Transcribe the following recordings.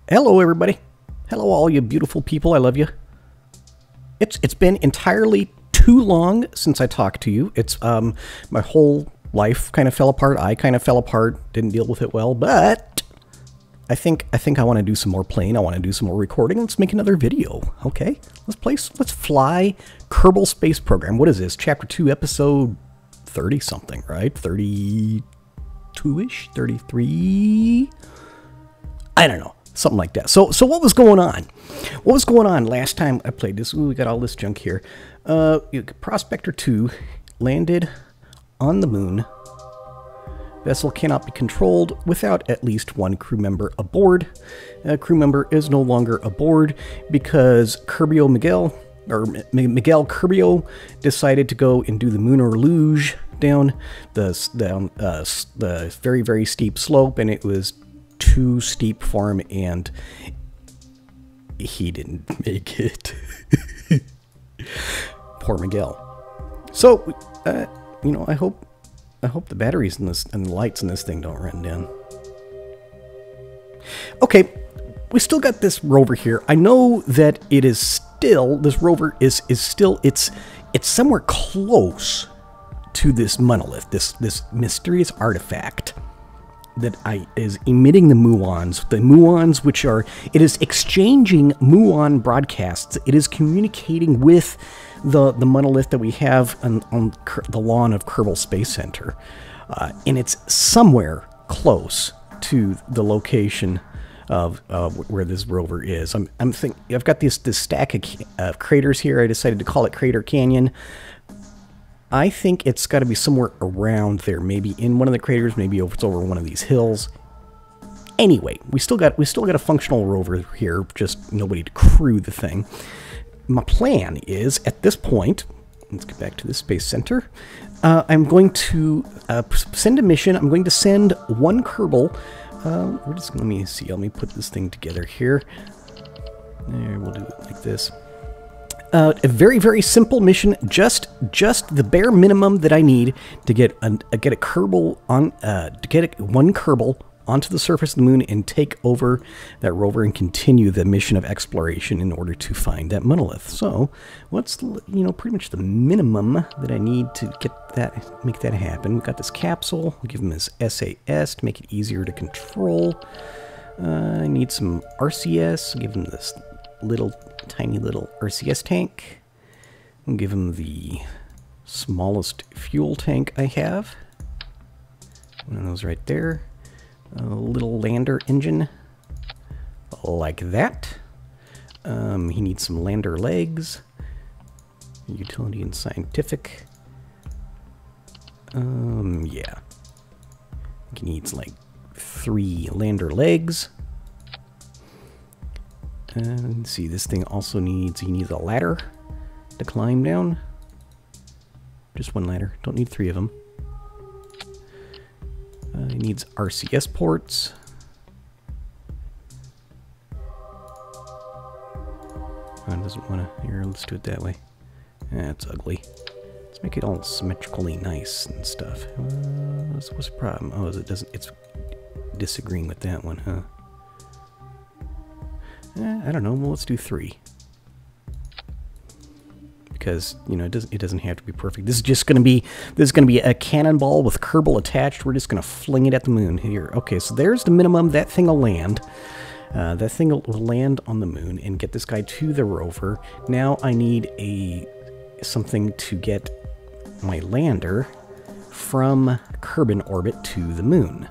Hello, everybody. Hello, all you beautiful people. I love you. It's been entirely too long since I talked to you. It's my whole life kind of fell apart. I kind of fell apart. Didn't deal with it well, but I think I want to do some more playing. I want to do some more recording. Let's make another video. Okay, let's fly Kerbal Space Program. What is this? Chapter 2, episode 30 something, right? 32-ish, 33. I don't know. Something like that. So what was going on? What was going on last time I played this? Ooh, we got all this junk here. Prospector 2 landed on the moon. Vessel cannot be controlled without at least one crew member aboard. Crew member is no longer aboard because Miguel Kerbio decided to go and do the lunar luge down the very, very steep slope, and it was too steep for him, and he didn't make it. Poor Miguel. So, you know, I hope the batteries in this and the lights in this thing don't run down. Okay, we still got this rover here. I know that it is still, this rover is still, it's somewhere close to this monolith, this mysterious artifact that is emitting the muons, which are, it is exchanging muon broadcasts. It is communicating with the monolith that we have on the lawn of Kerbal Space Center, and it's somewhere close to the location of where this rover is. I've got this stack of craters here. I decided to call it Crater Canyon. I think it's got to be somewhere around there, maybe in one of the craters, maybe it's over one of these hills. Anyway, we still got a functional rover here, just nobody to crew the thing. My plan is, at this point, let's get back to the Space Center. I'm going to send a mission. I'm going to send one Kerbal. Let me see. Let me put this thing together here. There, we'll do it like this. A very, very simple mission, just the bare minimum that I need to get a Kerbal on, one Kerbal onto the surface of the moon and take over that rover and continue the mission of exploration in order to find that monolith. So, what's, you know, pretty much the minimum that I need to make that happen? We've got this capsule. We'll give him his SAS to make it easier to control. I need some RCS. I'll give him this tiny little RCS tank. I'll give him the smallest fuel tank I have. One of those right there. A little lander engine, like that. He needs some lander legs. Utility and scientific. Yeah. He needs like 3 lander legs. Let's see, this thing also needs a ladder to climb down. Just one ladder, don't need 3 of them. It needs RCS ports. It doesn't want to, here, let's do it that way. That's ugly. Let's make it all symmetrically nice and stuff. What's the problem? Oh, it's disagreeing with that one, huh? I don't know. Well, let's do 3. Because, you know, it doesn't have to be perfect. This is going to be a cannonball with Kerbal attached. We're just going to fling it at the moon here. Okay, so there's the minimum. That thing will land. That thing will land on the moon and get this guy to the rover. Now I need something to get my lander from Kerbin orbit to the moon.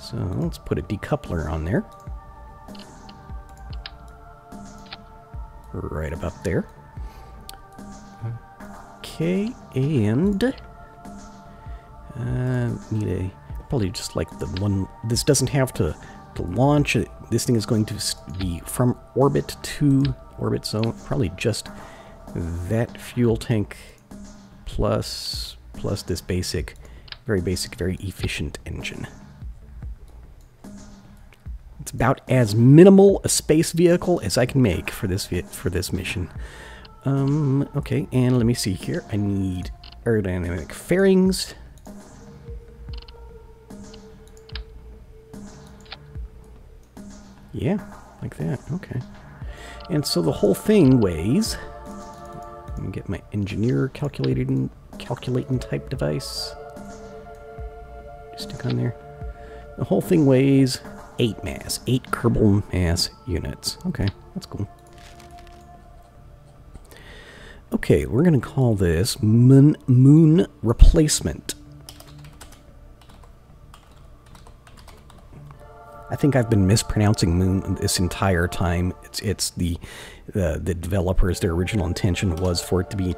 So let's put a decoupler on there. Right about there. Okay, and need probably just like the one. This doesn't have to launch. This thing is going to be from orbit to orbit, so probably just that fuel tank plus this very basic, very efficient engine. It's about as minimal a space vehicle as I can make for this mission. Okay, and let me see here. I need aerodynamic fairings. Yeah, like that. Okay. And so the whole thing weighs... Let me get my engineer calculating type device. Stick on there. The whole thing weighs 8 mass. 8 Kerbal mass units. Okay, that's cool. Okay, we're going to call this moon replacement. I think I've been mispronouncing moon this entire time. It's the developers, their original intention was for it to be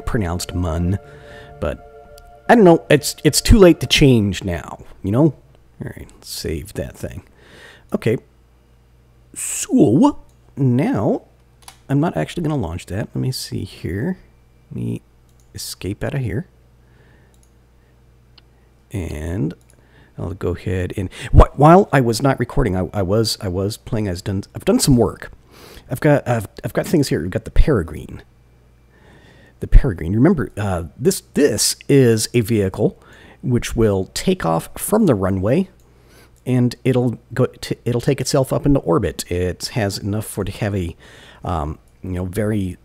pronounced mun, but I don't know. It's too late to change now, you know? All right, let's save that thing. Okay, so now I'm not actually going to launch that. Let me see here. Let me escape out of here, and I'll go ahead and while I was not recording, I was playing. I've done some work. I've got things here. We've got the Peregrine. The Peregrine. Remember, this is a vehicle which will take off from the runway, and it'll take itself up into orbit. It has enough for to have a very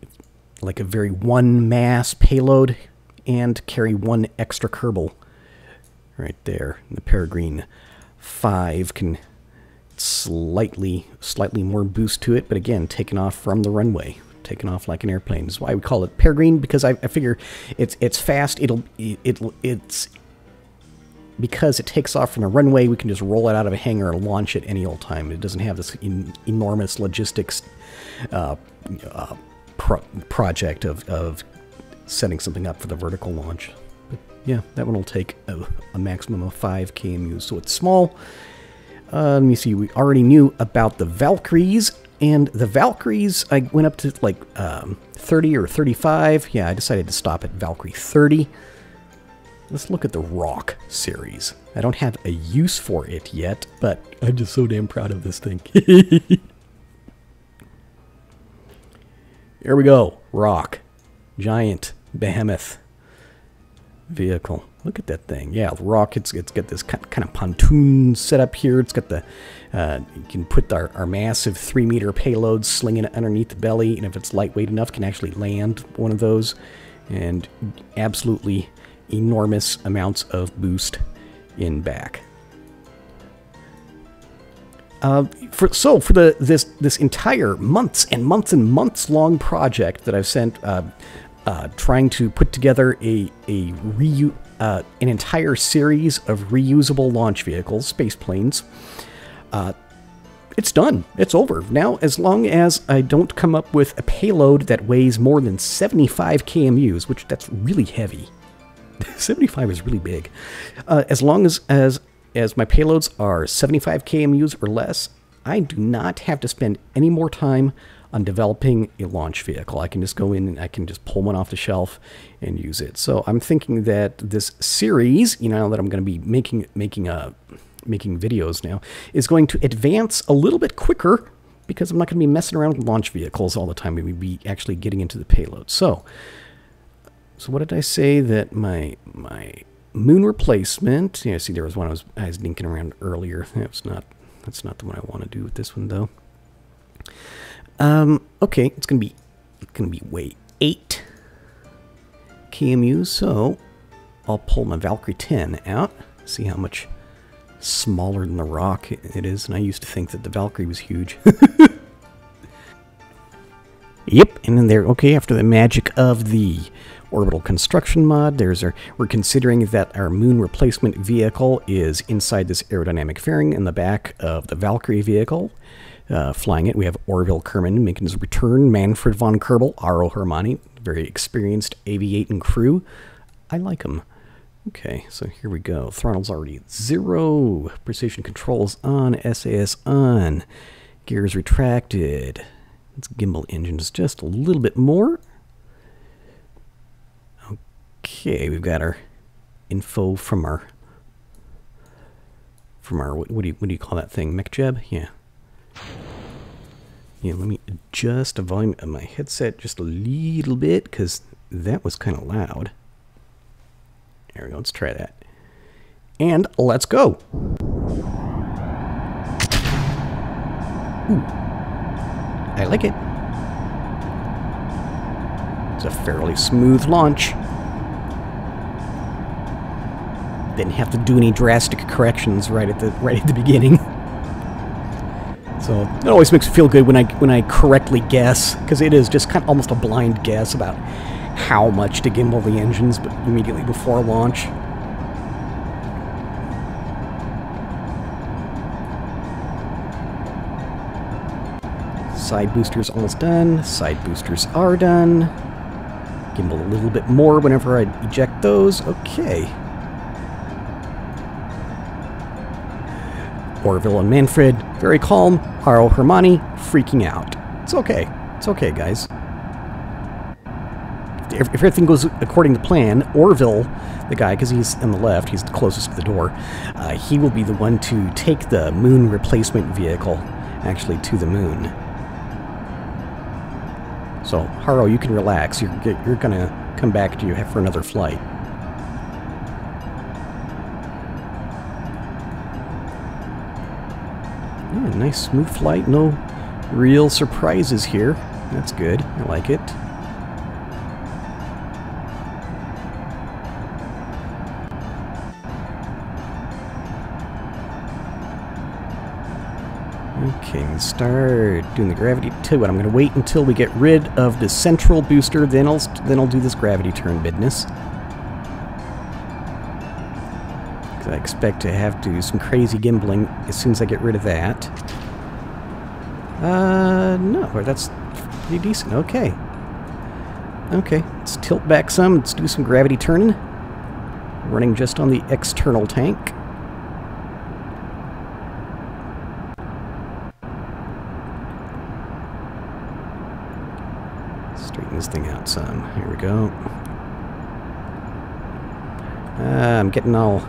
one mass payload and carry 1 extra Kerbal. Right there. The Peregrine 5 can slightly more boost to it, but again, taking off from the runway, taking off like an airplane. That's why we call it Peregrine, because I figure it's fast. It's because it takes off from the runway, we can just roll it out of a hangar and launch it any old time. It doesn't have this enormous logistics project of setting something up for the vertical launch. Yeah, that one will take a maximum of 5 KMUs, so it's small. Let me see, we already knew about the Valkyries, and the Valkyries, I went up to like 30 or 35. Yeah, I decided to stop at Valkyrie 30. Let's look at the Rock series. I don't have a use for it yet, but I'm just so damn proud of this thing. Here we go, Rock. Giant behemoth vehicle. Look at that thing. Yeah, Rock, it's got this kind of pontoon set up here. It's got the, you can put our massive 3-meter payload slinging it underneath the belly, and if it's lightweight enough, can actually land one of those, and absolutely enormous amounts of boost in back. For this entire months and months long project that I've spent trying to put together an entire series of reusable launch vehicles, space planes, it's done. It's over. Now, as long as I don't come up with a payload that weighs more than 75 KMUs, which that's really heavy. 75 is really big. As long as my payloads are 75 KMUs or less, I do not have to spend any more time on developing a launch vehicle. I can just go in and I can just pull one off the shelf and use it. So I'm thinking that this series, now that I'm going to be making videos now, is going to advance a little bit quicker because I'm not going to be messing around with launch vehicles all the time. We'll be actually getting into the payload. So what did I say that my moon replacement? See, there was one I was dinking around earlier. That's not the one I want to do with this one though. Okay, it's gonna be weight 8 KMU. So I'll pull my Valkyrie 10 out. See how much smaller than the Rock it is. And I used to think that the Valkyrie was huge. Yep, and then there. Okay, after the magic of the orbital construction mod, we're considering that our moon replacement vehicle is inside this aerodynamic fairing in the back of the Valkyrie vehicle. Flying it, we have Orville Kerman making his return, Manfred von Kerbal, Aro Hermani, very experienced aviating crew. I like him. Okay, so here we go. Throttle's already at 0. Precision controls on. SAS on. Gears retracted. Let's gimbal engines just a little bit more. Okay, we've got our info from our what do you call that thing? MechJeb? Yeah. Yeah, let me adjust the volume of my headset just a little bit because that was kind of loud. There we go. Let's try that. And let's go. Ooh. I like it. It's a fairly smooth launch. Didn't have to do any drastic corrections right at the beginning. So it always makes me feel good when I correctly guess, because it is just kind of almost a blind guess about how much to gimbal the engines, but immediately before launch. Side boosters almost done. Side boosters are done. Gimbal a little bit more whenever I eject those. Okay. Orville and Manfred, very calm. Haro Hermione, freaking out. It's okay. It's okay, guys. If everything goes according to plan, Orville, the guy, because he's on the left, he's the closest to the door, he will be the one to take the moon replacement vehicle, actually, to the moon. So, Haro, you can relax. You're going to come back to you for another flight. Yeah, nice smooth flight. No real surprises here. That's good. I like it. Okay, start doing the gravity. Tell you what, I'm going to wait until we get rid of the central booster, then I'll do this gravity turn business. Because I expect to have to do some crazy gimbling as soon as I get rid of that. No, that's pretty decent. Okay. Okay, let's tilt back some. Let's do some gravity turning. Running just on the external tank. Straighten this thing out some. Here we go. I'm getting all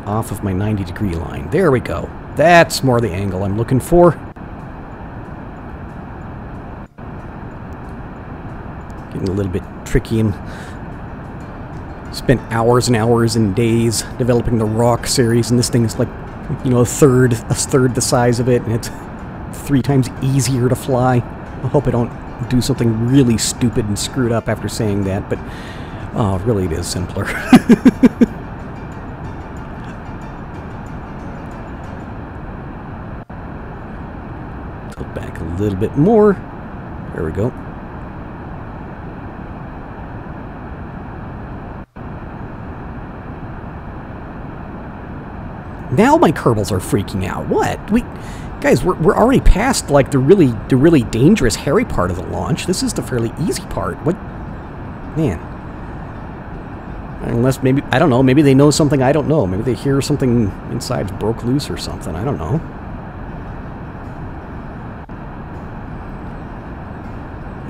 off of my 90-degree line. There we go. That's more the angle I'm looking for. Getting a little bit tricky, and spent hours and hours and days developing the Rock series, and this thing is like, you know, a third the size of it, and it's 3 times easier to fly. I hope I don't do something really stupid and screwed up after saying that, but oh, really it is simpler. Tilt back a little bit more. There we go. Now my Kerbals are freaking out. What? Guys, we're already past like the really dangerous, hairy part of the launch. This is the fairly easy part. What? Man. Unless maybe, I don't know, maybe they know something I don't know. Maybe they hear something inside's broke loose or something. I don't know.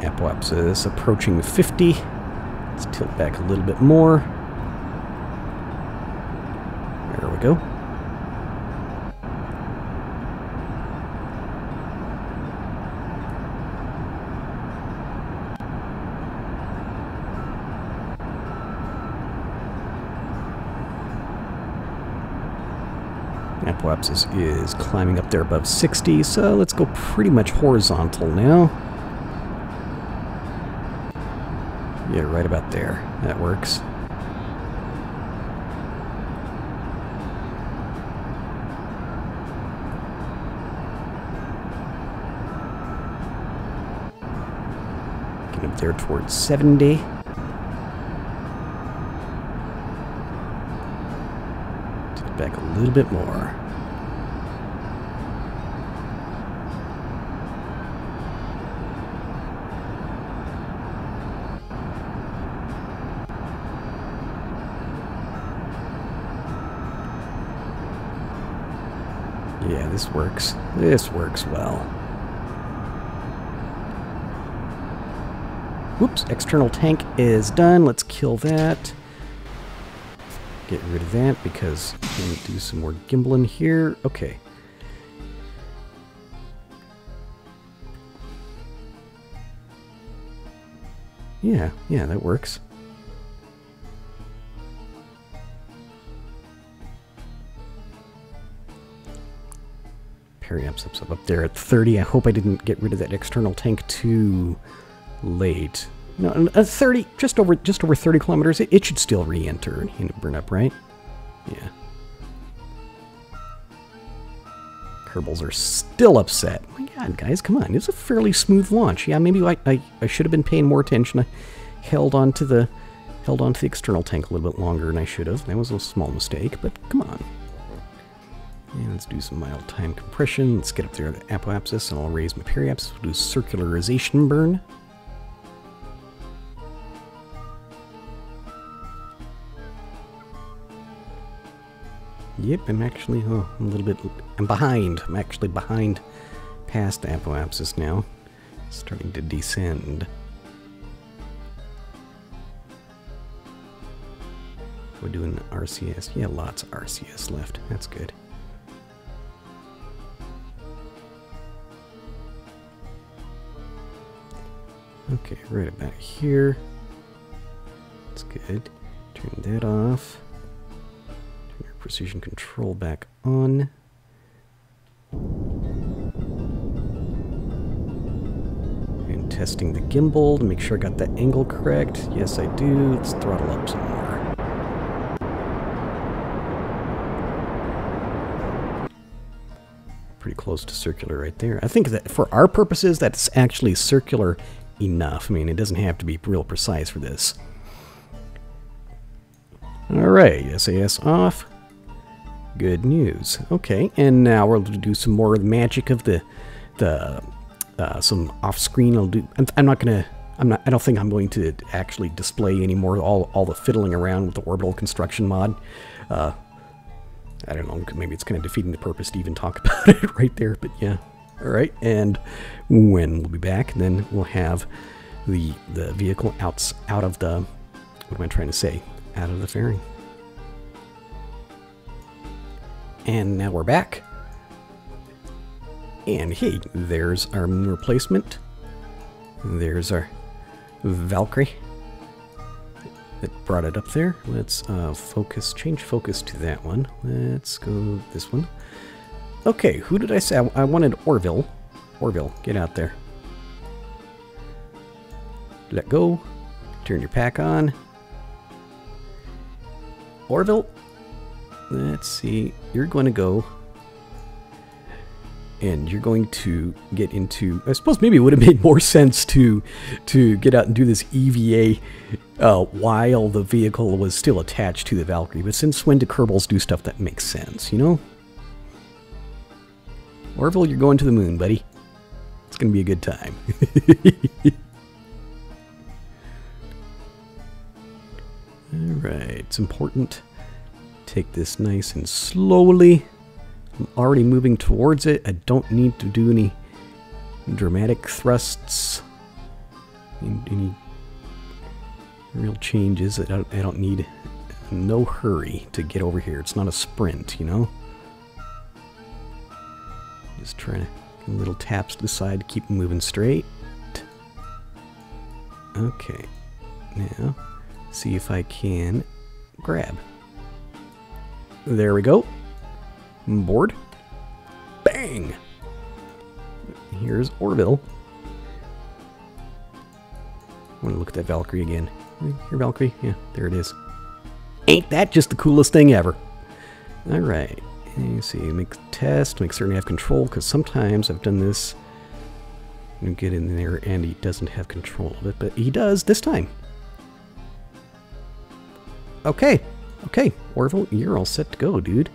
Apoapsis approaching 50. Let's tilt back a little bit more. There we go. Apoapsis is climbing up there above 60, so let's go pretty much horizontal now. Yeah, right about there. That works. Getting up there towards 70. Back a little bit more. Yeah, this works. This works well. Whoops, external tank is done. Let's kill that. Get rid of that because I'm going to do some more gimbling here. Okay. Yeah, that works. Periapsis up there at 30. I hope I didn't get rid of that external tank too late. No, 30, just over 30 kilometers. It should still re-enter and burn up, right? Yeah. Kerbals are still upset. Oh my God, guys, come on. It's a fairly smooth launch. Yeah, maybe I should have been paying more attention. I held on to the external tank a little bit longer than I should have. That was a small mistake, but come on. And let's do some mild time compression. Let's get up there to apoapsis, and I'll raise my periapsis. We'll do circularization burn. Yep, I'm actually I'm behind. I'm actually behind past apoapsis now. Starting to descend. We're doing RCS. Yeah, lots of RCS left. That's good. Okay, right about here. That's good. Turn that off. Turn your precision control back on. And testing the gimbal to make sure I got that angle correct. Yes, I do. Let's throttle up some more. Pretty close to circular right there. I think that for our purposes, that's actually circular enough. I mean, it doesn't have to be real precise for this. Alright, SAS off. Good news. Okay, and now we'll do some more of the magic of some off-screen. I don't think I'm going to actually display anymore all the fiddling around with the orbital construction mod. I don't know, maybe it's kind of defeating the purpose to even talk about it right there, but yeah. Alright, and when we'll be back, then we'll have the vehicle out of the, what am I trying to say? Out of the fairing. And now we're back. And hey, there's our moon replacement. There's our Valkyrie that brought it up there. Let's change focus to that one. Let's go this one. Okay, who did I say? I wanted Orville. Orville, get out there. Let go. Turn your pack on. Orville, let's see. You're going to go, and you're going to get into. I suppose maybe it would have made more sense to get out and do this EVA while the vehicle was still attached to the Valkyrie. But since when do Kerbals do stuff that makes sense, you know? Orville, you're going to the moon, buddy. It's going to be a good time. Alright, it's important. Take this nice and slowly. I'm already moving towards it. I don't need to do any dramatic thrusts. Any real changes. I don't need no hurry to get over here. It's not a sprint, you know? Just trying to get little taps to the side to keep moving straight. Okay. Now, see if I can grab. There we go. Board. Bang! Here's Orville. I want to look at that Valkyrie again. Here, Valkyrie? Yeah, there it is. Ain't that just the coolest thing ever? Alright. You see, make test, make certain I have control, because sometimes I've done this and get in there and he doesn't have control of it, but he does this time. Okay, Orville, you're all set to go, dude.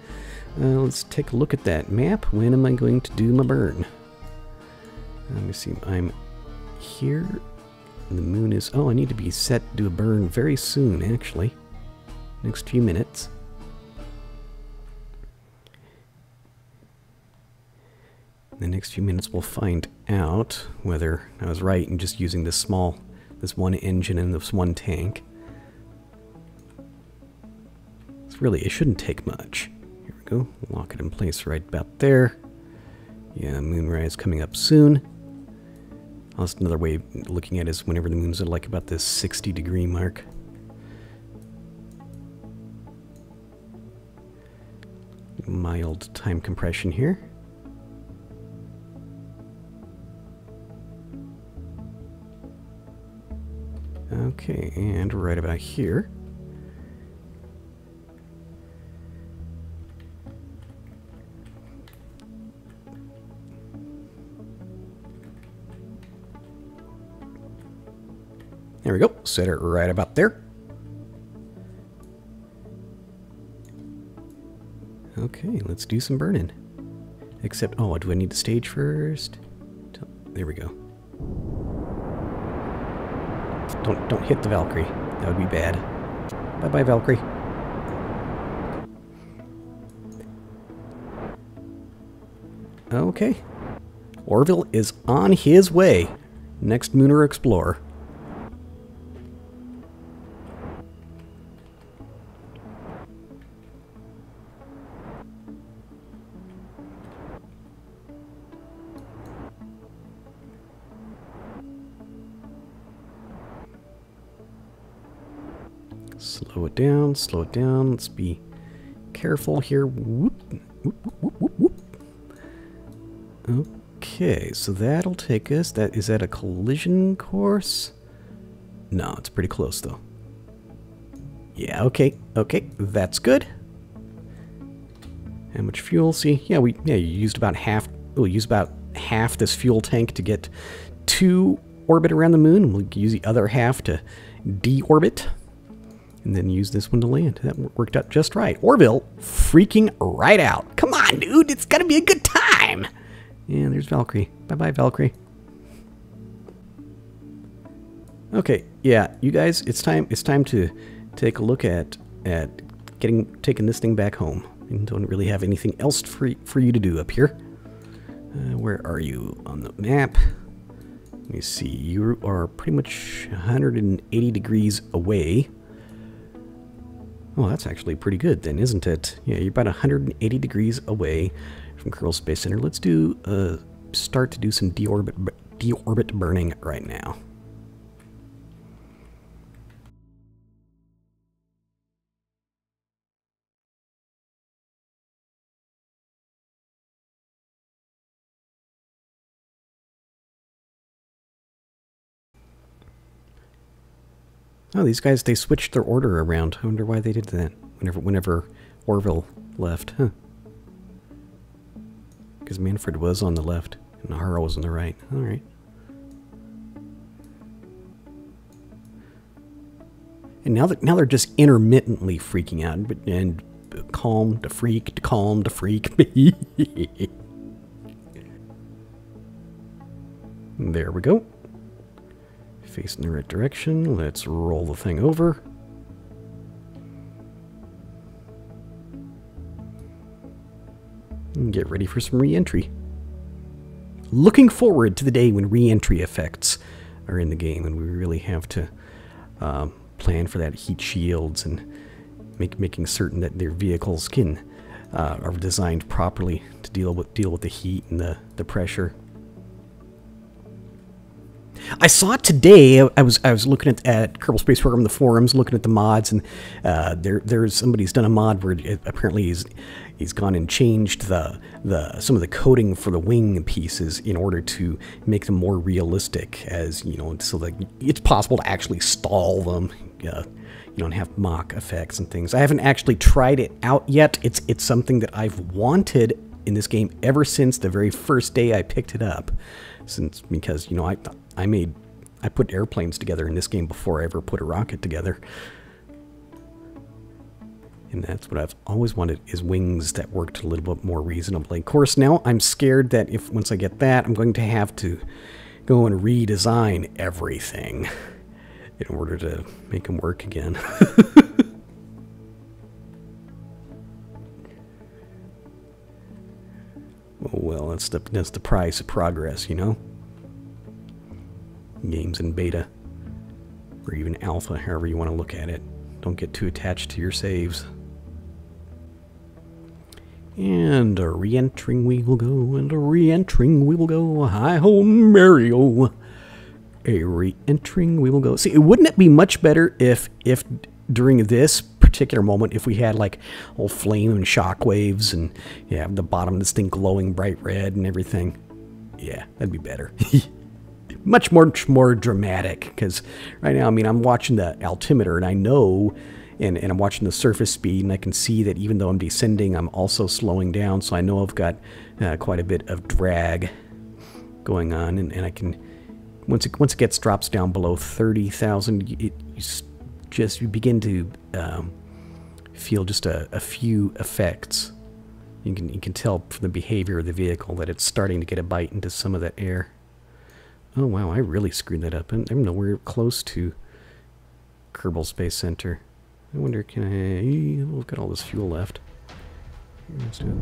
Let's take a look at that map. When am I going to do my burn? Let me see, I'm here. The moon is, oh, I need to be set to do a burn very soon, actually. Next few minutes. In the next few minutes we'll find out whether I was right in just using this one engine and this one tank. It shouldn't take much. Here we go. Lock it in place right about there. Yeah, moonrise coming up soon. That's another way of looking at it is whenever the moon's at like about this 60-degree mark. Mild time compression here. Okay, and right about here. There we go. Set it right about there. Okay, let's do some burning. Except, oh, do I need the stage first? There we go. Don't hit the Valkyrie. That would be bad. Bye-bye, Valkyrie. Okay. Orville is on his way. Next Mooner Explorer. Slow it down, slow it down. Let's be careful here. Whoop, whoop, whoop, whoop, whoop. Okay, so that'll take us. Is that a collision course? No, it's pretty close though. Yeah, okay, that's good. How much fuel? See, you used about half. We'll use about half this fuel tank to get to orbit around the moon. We'll use the other half to deorbit. And then use this one to land. That worked out just right. Orville freaking right out. Come on, dude. It's got to be a good time. Yeah, there's Valkyrie. Bye-bye, Valkyrie. Okay, yeah, you guys, it's time to take a look at taking this thing back home. We don't really have anything else for you to do up here. Where are you on the map? Let me see. You are pretty much 180 degrees away. Oh, that's actually pretty good then, isn't it? Yeah, you're about 180 degrees away from Kerbal Space Center. Let's start to do some deorbit burning right now. Oh, these guys, they switched their order around. I wonder why they did that whenever Orville left, huh? Because Manfred was on the left and Nahara was on the right. All right. And now they're just intermittently freaking out and calm to freak to calm to freak. There we go. Facing the right direction. Let's roll the thing over. And get ready for some re-entry. Looking forward to the day when re-entry effects are in the game and we really have to plan for that heat shields and making certain that their vehicles are designed properly to deal with the heat and the pressure. I saw it today. I was looking at Kerbal Space Program, the forums, looking at the mods, and there's somebody's done a mod where apparently he's gone and changed some of the coding for the wing pieces in order to make them more realistic, as you know, so that it's possible to actually stall them. You don't have mock effects and things. I haven't actually tried it out yet. It's something that I've wanted in this game ever since the very first day I picked it up, because you know I put airplanes together in this game before I ever put a rocket together. And that's what I've always wanted, is wings that worked a little bit more reasonably. Of course, now I'm scared that once I get that, I'm going to have to go and redesign everything in order to make them work again. Oh, well, that's the price of progress, you know? Games in beta, or even alpha, however you want to look at it. Don't get too attached to your saves. And a re-entering we will go, and a re-entering we will go. Hi-ho, Mario. A re-entering we will go. See, wouldn't it be much better if during this particular moment, if we had like all flame and shockwaves and the bottom of this thing glowing bright red and everything? Yeah, that'd be better. much more dramatic, because right now, I mean, I'm watching the altimeter, and I know, and I'm watching the surface speed, and I can see that even though I'm descending, I'm also slowing down, so I know I've got quite a bit of drag going on, and I can, once it drops down below 30,000, you begin to feel just a few effects. You can tell from the behavior of the vehicle that it's starting to get a bite into some of that air. Oh wow, I really screwed that up. I'm nowhere close to Kerbal Space Center. I wonder, can I... We've got all this fuel left. Let's do it.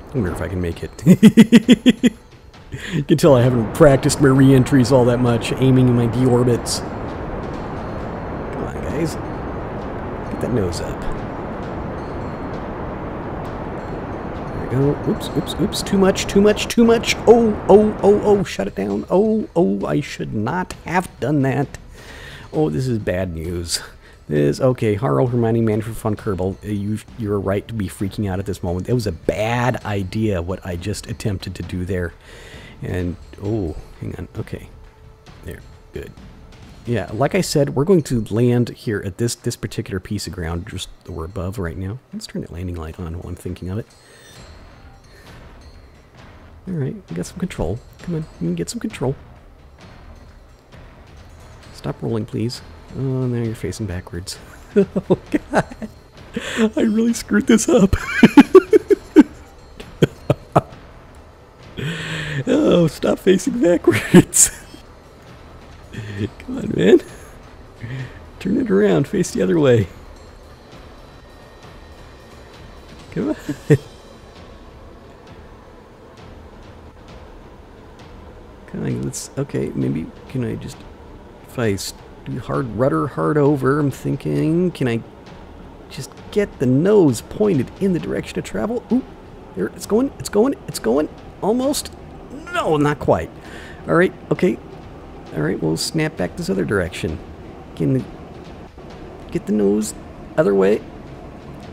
I wonder if I can make it. You can tell I haven't practiced my re-entries all that much, aiming in my deorbits. Come on, guys. Get that nose up. There we go. Oops, oops, oops. Too much, too much, too much. Oh, shut it down. Oh, I should not have done that. Oh, this is bad news. Okay, Harl, Hermione, Manfred von Kerbal, you're right to be freaking out at this moment. It was a bad idea what I just attempted to do there. And, oh, hang on, okay. There, good. Yeah, like I said, we're going to land here at this particular piece of ground, just that we're above right now. Let's turn that landing light on while I'm thinking of it. Alright, we got some control. Come on, we can get some control. Stop rolling, please. Oh, now you're facing backwards. Oh, God. I really screwed this up. Oh, stop facing backwards. Come on, man. Turn it around. Face the other way. Come on. Come on, let's... Okay, maybe... Can I just... If I... do rudder hard over, I'm thinking, can I just get the nose pointed in the direction of travel? Ooh, there, it's going, almost. No, not quite. All right, okay. All right, we'll snap back this other direction. Can get the nose other way.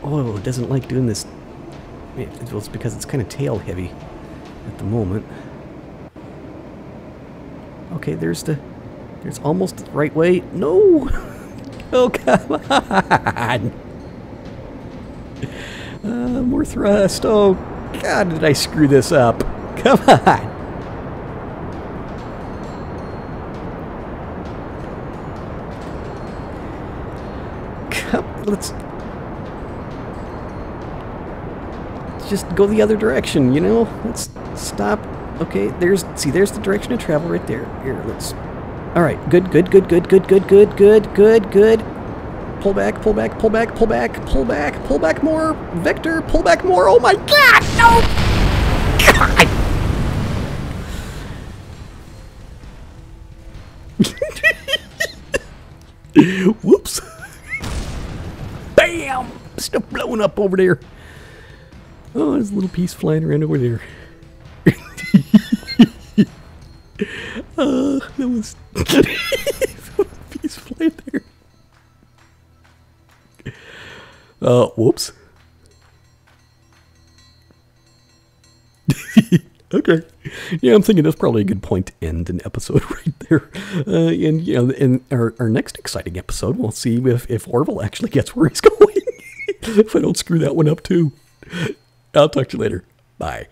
Oh, it doesn't like doing this. Well, it's because it's kind of tail heavy at the moment. Okay, there's almost the right way. No! Oh, come on! More thrust. Oh, God, did I screw this up? Come on! Let's just go the other direction, you know? Let's stop. Okay, there's the direction of travel right there. Here, let's... All right, good. Pull back more. Vector, pull back more. Oh my God, no! God! Whoops. Bam! Stuff blowing up over there. Oh, there's a little piece flying around over there. That was piece flying there. Whoops. Okay. Yeah, I'm thinking that's probably a good point to end an episode right there. And, you know, in our next exciting episode, we'll see if Orville actually gets where he's going. If I don't screw that one up, too. I'll talk to you later. Bye.